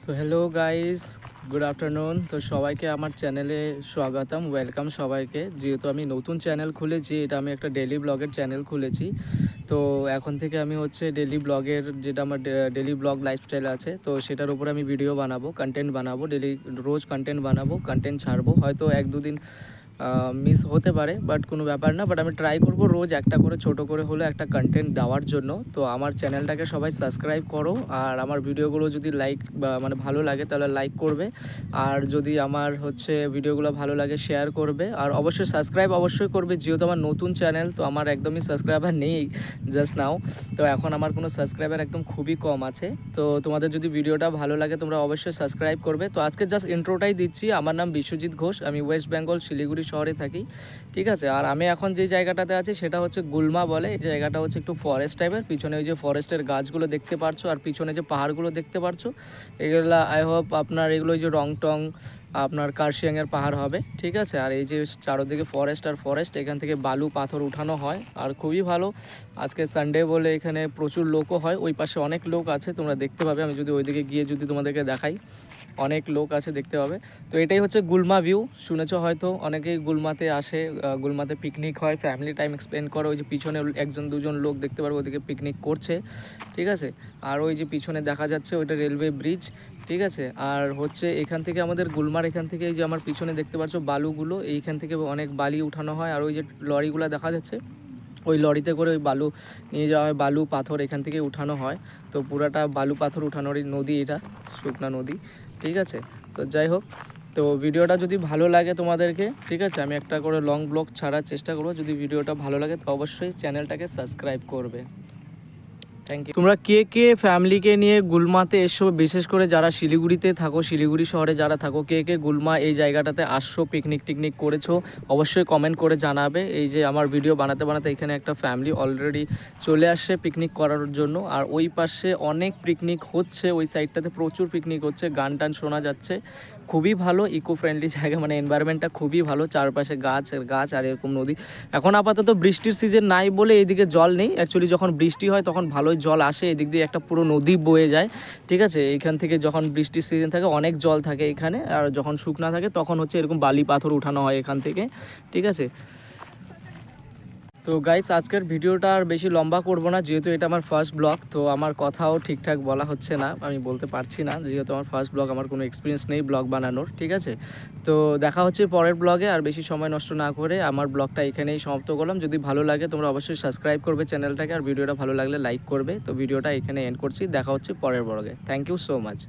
So hello guys, good afternoon. তো সবাইকে আমার চ্যানেলে স্বাগতম, ওয়েলকাম সবাইকে। যেহেতু আমি নতুন চ্যানেল খুলেছি, এটা আমি একটা ডেলি ব্লগের চ্যানেল খুলেছি। তো এখন থেকে আমি ডেলি ব্লগের যেটা আমার ডেলি ব্লগ লাইফস্টাইল আছে, তো সেটার উপরে আমি ভিডিও বানাবো, কন্টেন্ট বানাবো, ডেলি রোজ কন্টেন্ট বানাবো, কন্টেন্ট ছাড়বো। হয়তো এক দুদিন মিস হতে পারে, বাট কোনো ব্যাপার না। বাট আমি ট্রাই করব রোজ একটা করে ছোট করে হলে একটা কন্টেন্ট দেওয়ার জন্য। তো আমার চ্যানেলটাকে সবাই সাবস্ক্রাইব করো, আর আমার ভিডিওগুলো যদি লাইক বা ভালো লাগে তাহলে লাইক করবে, আর যদি আমার ভিডিওগুলো ভালো লাগে শেয়ার করবে, আর অবশ্যই সাবস্ক্রাইব অবশ্যই করবে। যেহেতু আমার নতুন চ্যানেল, তো আমার একদমই সাবস্ক্রাইবার নেই জাস্ট নাও। তো এখন আমার কোনো সাবস্ক্রাইবার একদম খুবই কম আছে। তো তোমাদের যদি ভিডিওটা ভালো লাগে তোমরা অবশ্যই সাবস্ক্রাইব করবে। তো আজকে জাস্ট ইন্ট্রোটাই দিচ্ছি। আমার নাম বিশ্বজিৎ ঘোষ, আমি ওয়েস্ট বেঙ্গল শিলিগুড়ি শহরে থাকি, ঠিক আছে। আর আমি এখন যে জায়গাটাতে আছি সেটা হচ্ছে গুলমা বলে। এই জায়গাটা হচ্ছে একটু ফরেস্ট টাইপের। পিছনে ওই যে ফরেস্টের গাছগুলো দেখতে পারছো, আর পিছনে যে পাহাড়গুলো দেখতে পারছো, এগুলো আই হোপ আপনার এগুলো ওই যে রং টং আপনার কার্শিয়াংয়ের পাহাড় হবে, ঠিক আছে। আর এই যে চারোদিকে ফরেস্ট আর ফরেস্ট, এখান থেকে বালু পাথর উঠানো হয়, আর খুবই ভালো। আজকে সানডে বলে এখানে প্রচুর লোকও হয়। ওই পাশে অনেক লোক আছে, তোমরা দেখতে পাবে। আমি যদি ওইদিকে গিয়ে যদি তোমাদেরকে দেখাই, অনেক লোক আছে, দেখতে পাবে। তো এটাই হচ্ছে গুলমা ভিউ। শুনেছো হয়তো, অনেকেই গুলমাতে আসে, গুলমাতে পিকনিক হয়, ফ্যামিলি টাইম স্পেন্ড করে। ওই যে পিছনে একজন দুজন লোক দেখতে পারবো, ওদিকে পিকনিক করছে, ঠিক আছে। আর ওই যে পিছনে দেখা যাচ্ছে ওইটা রেলওয়ে ব্রিজ, ঠিক আছে। আর এখান থেকে আমাদের গুলমার এখান থেকে এই যে আমার পিছনে দেখতে পাচ্ছ বালুগুলো, এইখান থেকে অনেক বালি উঠানো হয়। আর ওই যে লরিগুলো দেখা যাচ্ছে, ওই লরিতে করে ওই বালু নিয়ে যাওয়া হয়, বালু পাথর এখান থেকে উঠানো হয়। তো পুরাটা বালু পাথর উঠানোর নদী, এটা শুকনা নদী, ঠিক আছে। তো যাই হোক, তো ভিডিওটা যদি ভালো লাগে তোমাদেরকে, ঠিক আছে, আমি একটা করে লং ব্লগ ছাড়ার চেষ্টা করবো। যদি ভিডিওটা ভালো লাগে তো অবশ্যই চ্যানেলটাকে সাবস্ক্রাইব করবে। Thank you. তোমরা কে কে ফ্যামিলিকে নিয়ে গুলমাতে এসো, বিশেষ করে যারা শিলিগুড়িতে থাকো, শিলিগুড়ি শহরে যারা থাকো, কে কে গুলমা এই জায়গাটাতে আসছো, পিকনিক টিকনিক করেছো, অবশ্যই কমেন্ট করে জানাবে। এই যে আমার ভিডিও বানাতে বানাতে এখানে একটা ফ্যামিলি অলরেডি চলে আসছে পিকনিক করার জন্য। আর ওই পাশে অনেক পিকনিক হচ্ছে, ওই সাইডটাতে প্রচুর পিকনিক হচ্ছে, গান টান শোনা যাচ্ছে। খুবই ভালো ইকো ফ্রেন্ডলি জায়গা, এনভায়রনমেন্টটা খুবই ভালো, চারপাশে গাছ আর গাছ, আর এরকম নদী। এখন আপাতত বৃষ্টির সিজন নাই বলে এইদিকে জল নেই। অ্যাকচুয়ালি যখন বৃষ্টি হয় তখন ভালোই জল আসে, এদিক দিয়ে একটা পুরো নদী বয়ে যায়, ঠিক আছে। এইখান থেকে যখন বৃষ্টির সিজন থাকে অনেক জল থাকে এখানে, আর যখন শুকনা থাকে তখন এরকম বালি পাথর উঠানো হয় এখান থেকে, ঠিক আছে। তো গাইস, আজকের ভিডিওটা আর বেশি লম্বা করব না, যেহেতু এটা আমার ফার্স্ট ব্লগ। তো আমার কথাও ঠিকঠাক বলা হচ্ছে না, আমি বলতে পারছি না, যেহেতু আমার ফার্স্ট ব্লগ, আমার কোনো এক্সপিরিয়েন্স নেই ব্লগ বানানোর, ঠিক আছে। তো দেখা হচ্ছে পরের ব্লগে। আর বেশি সময় নষ্ট না করে আমার ব্লগটা এখানেই সমাপ্ত করলাম। যদি ভালো লাগে তোমরা অবশ্যই সাবস্ক্রাইব করবে চ্যানেলটাকে, আর ভিডিওটা ভালো লাগলে লাইক করবে। তো ভিডিওটা এখানে এন্ড করছি, দেখা হচ্ছে পরের ব্লগে। Thank you so much.